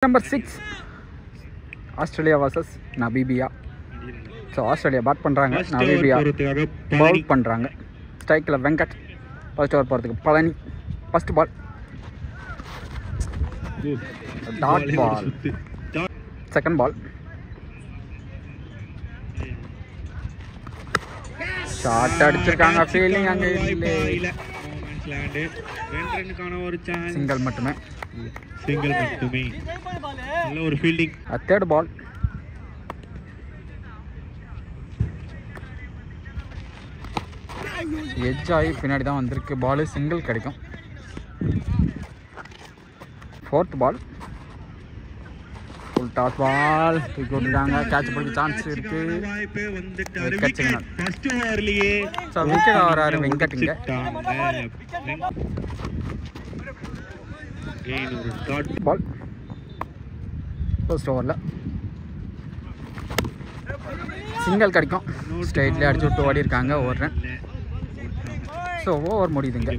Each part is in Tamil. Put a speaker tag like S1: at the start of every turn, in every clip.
S1: Number 6 Australia versus Namibia. So Australia bat பண்றாங்க, Namibia ball பண்றாங்க. ஸ்ட்ரைக்ல வெங்கட், ஃபர்ஸ்ட் ஓவர் போறதுக்கு Palani, first ball dot ball, second ball shot அடிச்சிருக்காங்க, ஃபீலிங் அங்க இல்ல, சிங்கிள் மட்டுமே, நல்ல ஒரு ஃபீல்டிங். தேர்ட் பால் எட்ஜ் ஆகி பின்னாடி தான் வந்திருக்கு, பால் சிங்கிள் கிடைக்கும். Fourth ball full toss ball, தூக்கி விட்டுருக்காங்க, கேட்ச் பிடிக்க சான்ஸ் இருக்கு. விக்கெட் ஆகிறாரு வெங்கட். இங்க பால் ஃபர்ஸ்ட் ஓவரில் சிங்கிள் கிடைக்கும், ஸ்ட்ரைட்லேயே அடிச்சு விட்டு ஓடி இருக்காங்க, ஒரு ரன். ஸோ ஓவர் முடியுதுங்க.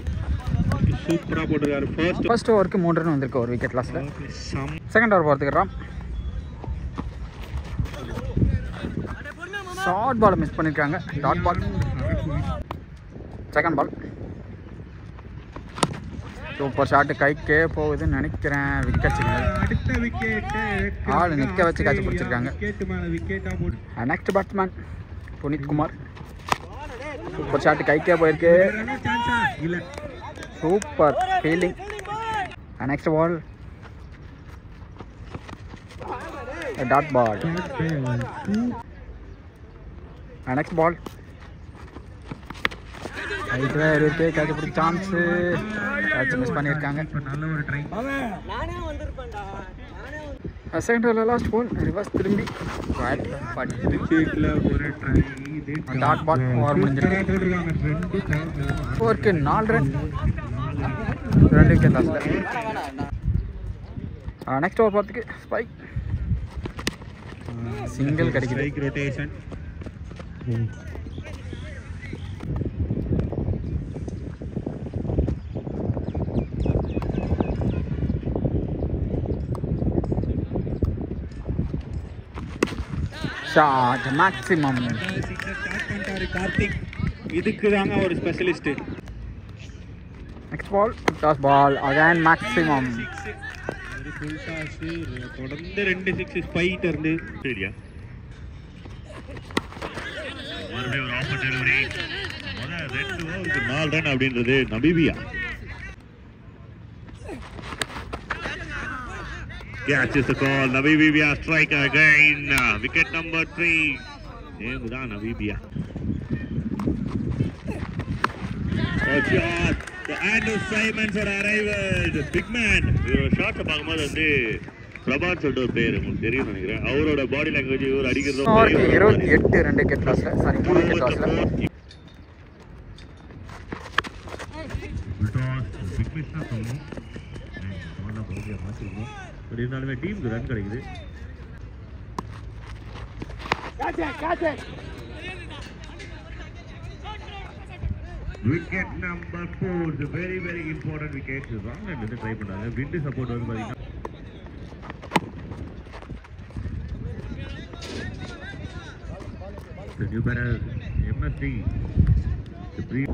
S2: சூப்பராக போட்டுருக்காரு.
S1: ஃபர்ஸ்ட் ஓவருக்கு 3 ரன் வந்திருக்கு, ஒரு விக்கெட் லாஸில். செகண்ட் ஓவர் போகிறதுக்கு ராம் ஷார்ட் பால் மிஸ் பண்ணியிருக்காங்க, dot ball. Second ball super shot, கைக்கே போகுதுன்னு நினைக்கிறேன், விக்கெட் சிக்னல். ஆள் நிற்க வச்சு காட்சி பிடிச்சிருக்காங்க. Next batsman Puneeth Kumar, super shot, கைக்கே போயிருக்கு, super fielding. Next ball dot ball. Next ball இருக்கு, கேட்ச் பிடிச்ச சான்ஸு, கேட்ச் மிஸ் பண்ணியிருக்காங்க. செகண்ட் ஓவரில் லாஸ்ட் பால் ரிவர்ஸ் திரும்பி டாட் பால். ஓவர் முடிஞ்சிருக்கு, ஓவருக்கு 4 ரன், 2 விக்கெட் லாஸில். நெக்ஸ்ட் ஓவர் பார்த்துக்கு ஸ்பைக், சிங்கிள் கிடைக்குது.
S2: Rotation
S1: shot maximum.
S2: கார்த்திக் இதுக்கு தாங்க ஒரு specialist.
S1: Next ball toss ball, again maximum.
S2: ஒரு ஃபுல் டாஸ், தொடர்ந்து 2 6 ஸ்பைட் இருந்து சரியா. மறுபடியும் ஒரு ஆஃப் டெலிவரி, 2 ஓவருக்கு 4 ரன் அப்படின்றது Namibia. Catches the call, Namibia strike again, wicket number 3. Name da Namibia. Shot, the Andrew Simons are arrived. Big man. Shot பார்க்கும்போது வந்து பிரபாத் சொல்லிட்டு ஒரு பேர் உங்களுக்கு தெரியும் நினைக்கிறேன். அவரோட பாடி லாங்குவேஜ் இவர் அடிக்கிறது
S1: 28 2 விக்கெட் லாஸ்ல, சாரி 3 விக்கெட் லாஸ்ல.
S2: பிக் மிஸ் தான் சொல்லணும். நல்லா பவுலியா மாத்திருக்கோம். பட் இருந்தாலுமே டீமுக்கு ரன் கிடைக்குது. Wicket number 4, the very very important wicket. Wrong end வந்து ட்ரை பண்ணாங்க. விண்ட் சப்போர்ட் வந்து பாத்தீங்கன்னா the new batter MSD the brief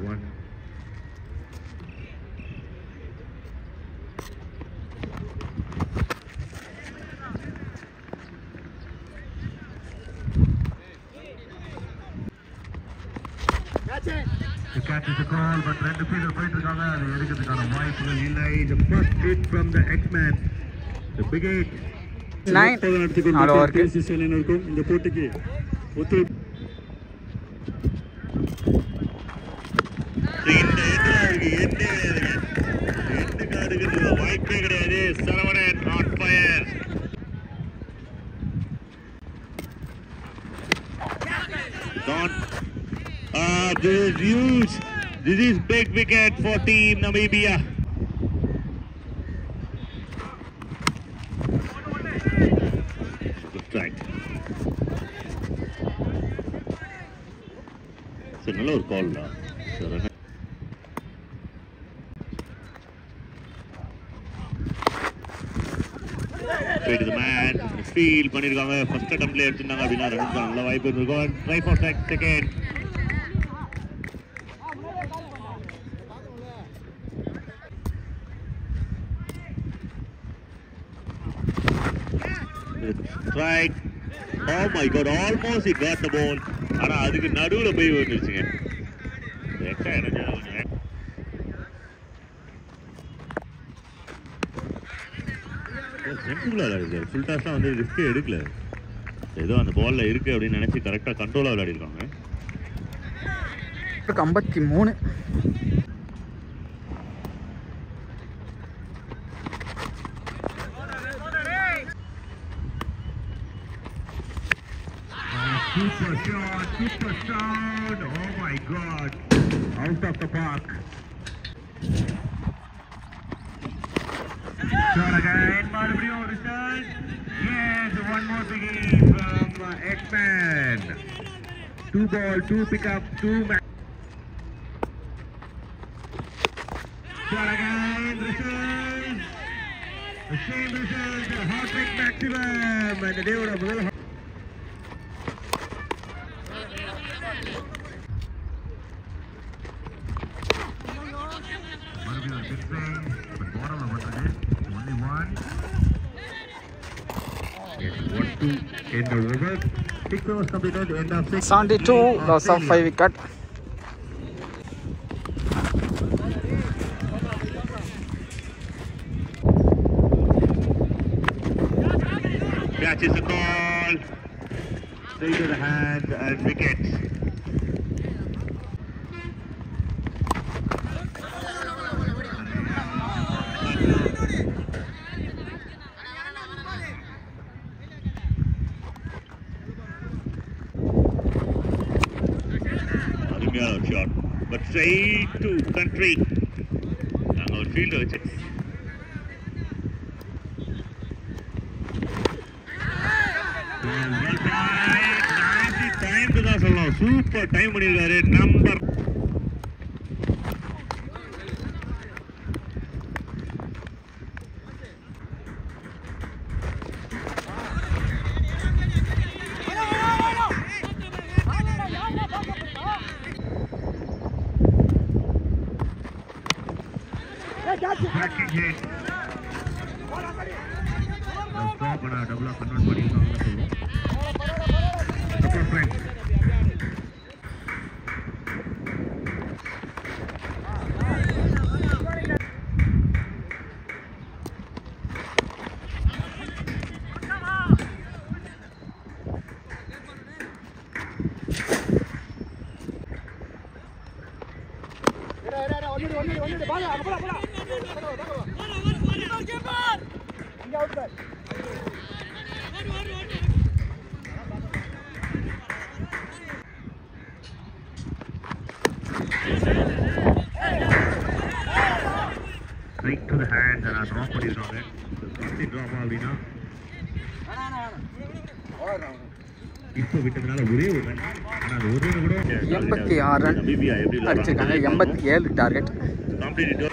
S2: one. The catch is a call, but ரெண்டு பேர் போயிட்டு இருக்காங்க, அது எடுக்கிறதுக்கான வாய்ப்புகள் இல்லை. The first hit from the X-Man, the big 8.
S1: 9 4 ஓவருக்கு
S2: இருக்கும் இந்த போட்டிக்கு ஒத்து. எந்த காடுக்கு வாய்ப்பே கிடையாது. Saravanan on fire. This is huge. This is big wicket for team Namibia. strike. நல்ல ஒரு கால் தான். ஃபீல் பண்ணிருக்காங்க. ஃபர்ஸ்ட் அட்டெம்ப்ட்ல எடுத்துட்டாங்க அப்படின்னா ரன்னுக்கு நல்ல வாய்ப்பு இருக்கும். Try for second. Strike. Oh my god, almost he got the ball. ஆனா அதுக்கு நடுவுல போய் வந்துருச்சுங்க. எக்ஸ்ட்ரா எனர்ஜி ஆகுங்க. சென்சிபிளா விளையாடுது. ஃபுல் டாஸ்லாம் வந்து ரிஸ்க் எடுக்கல. ஏதோ அந்த பால்ல இருக்கு அப்படின்னு நினைச்சு கரெக்டா கண்ட்ரோலா விளையாடிருக்காங்க.
S1: 53.
S2: Super shot. Oh my god. Out of the park. Shot again. Mario result. Yes, one more biggie from X-Man. 2 ball, 2 pickup, 2 match. Shot again. Result. The same result. Hot trick maximum. And the day would have in the over. 6 overs completed. End of 6.
S1: 72. Loss of 5 wicket.
S2: Catches the call. Straight to the hand and wicket. Shot, but straight to country. Our fielder. Time to the super time number. Backing hit. Stop and double up and not putting on the upper front. Straight to the hands and a drop on it. The drop Alvina. இப்போ விட்டதுனால ஒரே ஒரு ரன். ஆனா ஒரு ரன் கூட
S1: 86 ரன் அடிச்சிருக்காங்க. 87 டார்கெட்.
S2: கம்ப்ளீட்.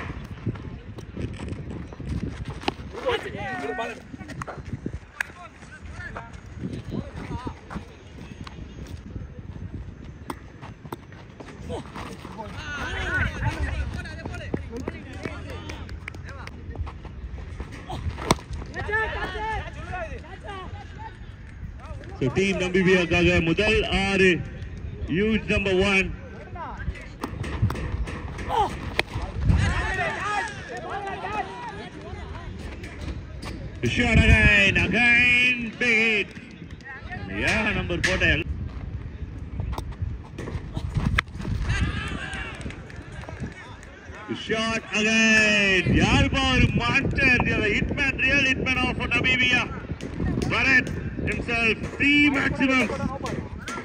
S2: So team நம்பிவியாக்காக முதல் 6 huge number 1. Shot again big hit. Yeah, number 4. Shot again. Yalbar monster, the hitman, real hitman of Namibia. Bharat himself, 3 maximums.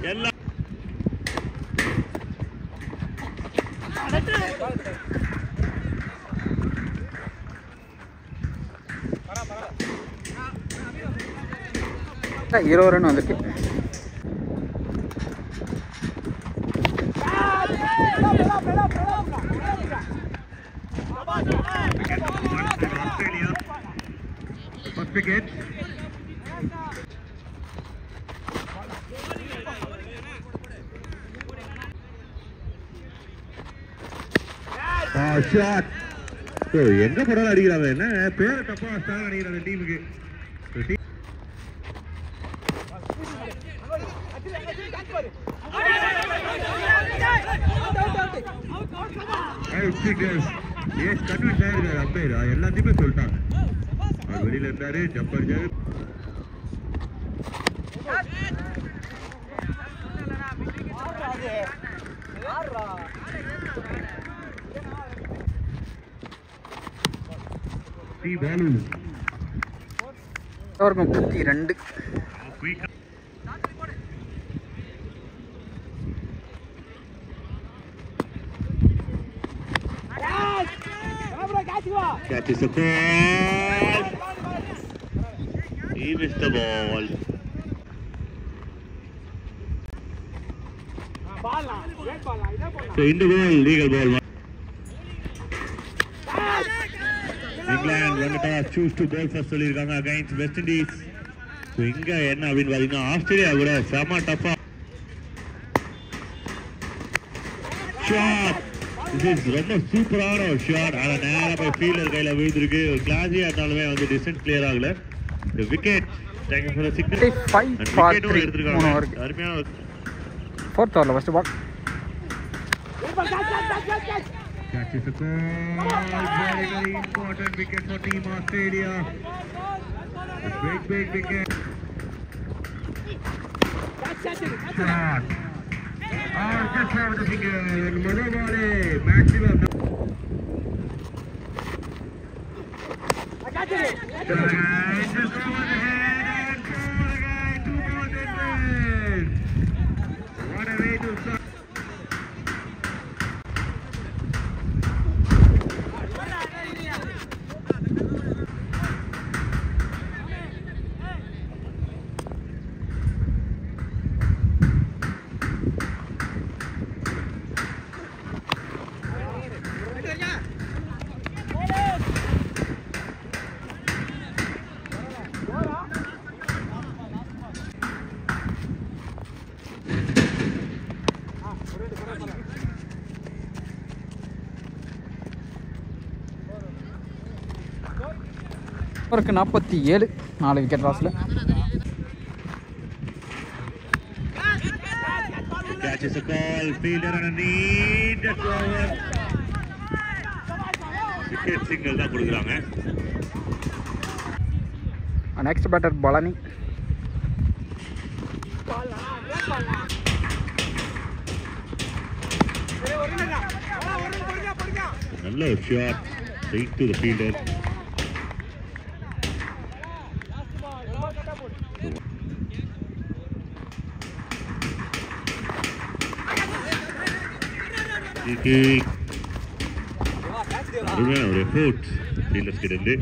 S2: Yalla.
S1: Hero run வந்திருக்கு.
S2: first wicket. Shot. So, எங்க போறாலும் அடிக்கிறாங்க. என்ன பேரை தப்பா ஸ்டார் அடிக்கிறாங்க டீமுக்கு. எல்லாத்தையுமே சொல்லிட்டாங்க. வெளியில இருந்தாரு ஜம்பர் ஜாரு.
S1: அவருக்கும் 32.
S2: Catches the ball. He missed the ball. So in the ball, legal ball. England one toss choose to bowl first சொல்லிருக்காங்க against West Indies. So இங்க என்ன அப்படினு பாத்தீங்கன்னா ஆஸ்திரேலியா கூட செம டஃபா. Shot. This is ரொம்ப சூப்பரான ஒரு ஷாட். ஆனா நேரா போய் ஃபீல்டர் கையில விழுந்திருக்கு. ஒரு கிளாஸியா இருந்தாலுமே வந்து டிஸ்டன்ஸ் கிளியர் ஆகல. The wicket. Thank you for the signal.
S1: 5 for 3 எடுத்துருக்காங்க.
S2: அருமையான
S1: 4th ஓவர்ல first ball.
S2: Catch is a call. Very, very important wicket for Team Australia. A big wicket. Shot. Just have the finger. Manobare. Maximum. Just over the head and goal again. 2 balls in red. What a way to start.
S1: அவருக்கு 47 4 wicket லாஸ்ல.
S2: Catches a ball, fielder underneath, that's over. Wicket signal தான் கொடுக்குறாங்க.
S1: Next batter Palani.
S2: நல்ல ஒரு shot straight to the fielder. அருமையான ஒரு எஃபோர்ட் ஃபீல்டர்ஸ் கிட்ட இருந்து.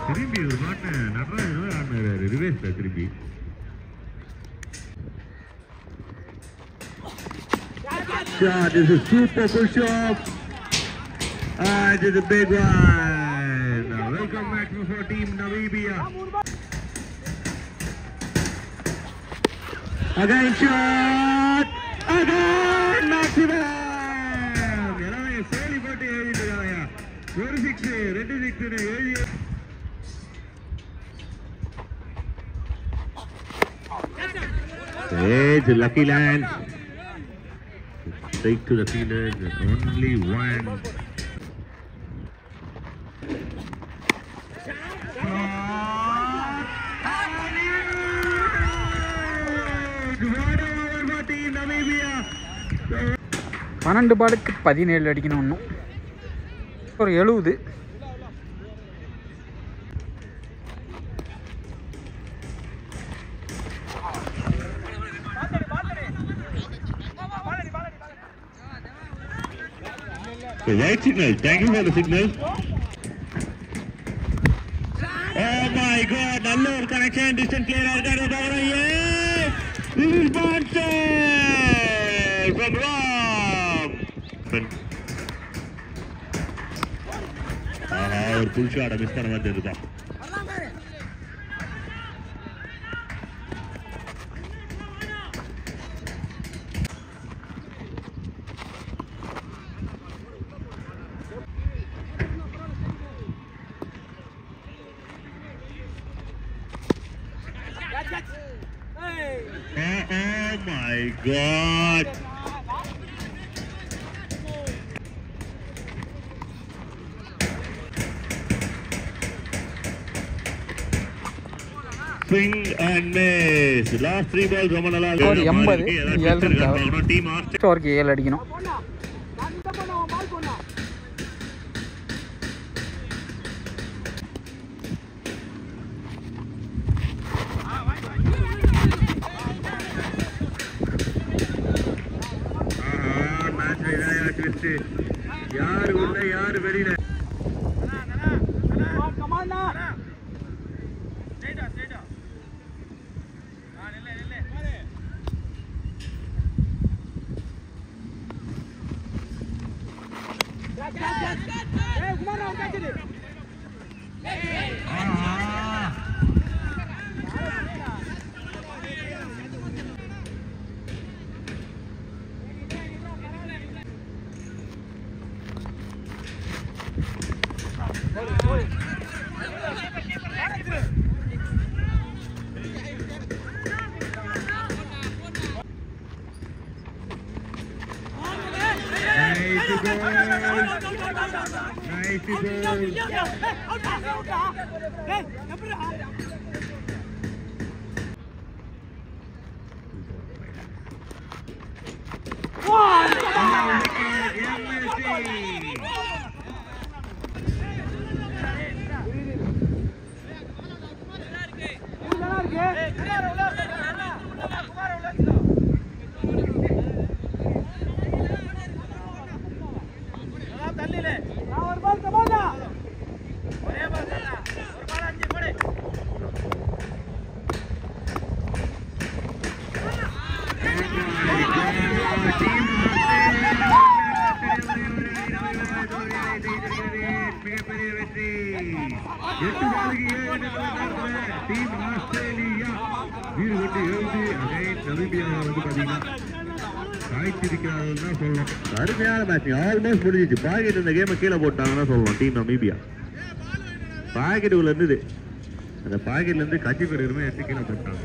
S2: திரும்பி ஒரு மாட்டு நடராஜன் ஆடினாரு ரிவேஸ்ல திரும்பி. Shot is a super push shot and it's a big one. Welcome back for Team Namibia. Again shot. Again maximum. எல்லாமே சேலி போட்டு எழுதிட்டாங்க. ஒரு 6 2 6 னு எழுதி. It's a lucky land. Straight to the fielder, only one.
S1: பன்னெண்டு பாலுக்கு 17 அடிக்கணும். இன்னும் ஒரு 70.
S2: The white signal. Thank you for the signal. Oh my God! நல்ல ஒரு கனெக்ஷன் டிஸ்டன்ஸ் கிளியரா இருக்காரு. This is Monster from Ram. Defend. ஒரு புல் ஷாட் மிஸ் பண்ண மாதிரி இருக்குதான். Oh my God! Swing and miss. Last 3 balls ரொம்ப நல்லா
S1: ஒரு 80
S2: டீம் ஆர்ச்
S1: ஸ்கோருக்கு 7 அடிக்கணும்.
S2: யாரு உள்ள யாரு வெளியில அருமையான மேட்ச். ஆல்மோஸ்ட் முடிஞ்சிச்சு. பாக்கெட் இந்த கேமை கீழே போட்டாங்கன்னா சொல்லலாம் டீம் நமீபியா. பாக்கெட் உள்ள இருந்தது, அந்த பாக்கெட்ல இருந்து கட்சி பேர் எடுத்து கீழே போட்டாங்க.